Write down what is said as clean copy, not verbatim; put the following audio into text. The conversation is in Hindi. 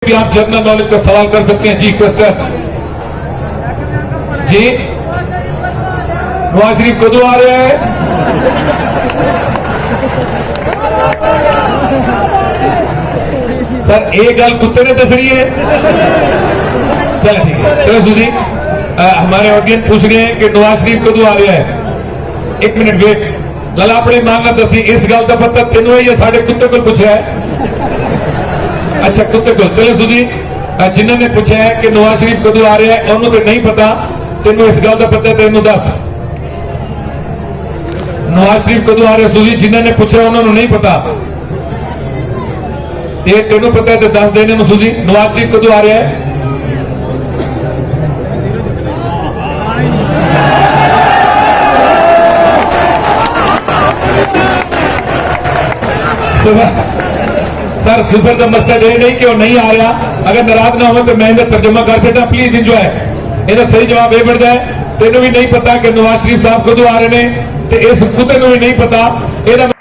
भी आप जनरल नॉलेज का सवाल कर सकते हैं। जी क्वेश्चन जी, नवाज शरीफ कदों आ रहा है? सर एक गल कुत्ते ने दसनी है। चलो ठीक है, चलो सुधी हमारे ऑडियंस पूछ रहे हैं कि नवाज शरीफ कदों आ रहा है। एक मिनट वेट, गल अपने मांगा दसी। इस गल का पता तेनों है या साढ़े कुत्ते को पूछा है? अच्छा कुत्ते को। चलो सुधी जिन्होंने पूछा है कि नवाज शरीफ कदों आ रहा है उन्होंने तो नहीं पता, तेनों इस गल का पता तेनों दस। नवाज शरीफ कदों आ रहा है सुधी, जिन्होंने पूछा उन्होंने नहीं पता, ये तेनों पता है तो दस देने सुधी। नवाज शरीफ कदों आ रहा है? सर सिफर का मकसद ये नहीं कि वो नहीं आ रहा। अगर नाराज ना हो तो मैं इन्हें तर्जुमा कर देता, प्लीज इंजॉय। इन्हें सही जवाब ये बढ़ता है तेनों भी नहीं पता कि नवाज शरीफ साहब कदों आ रहे हैं, तो इस कुत्ते को भी नहीं पता।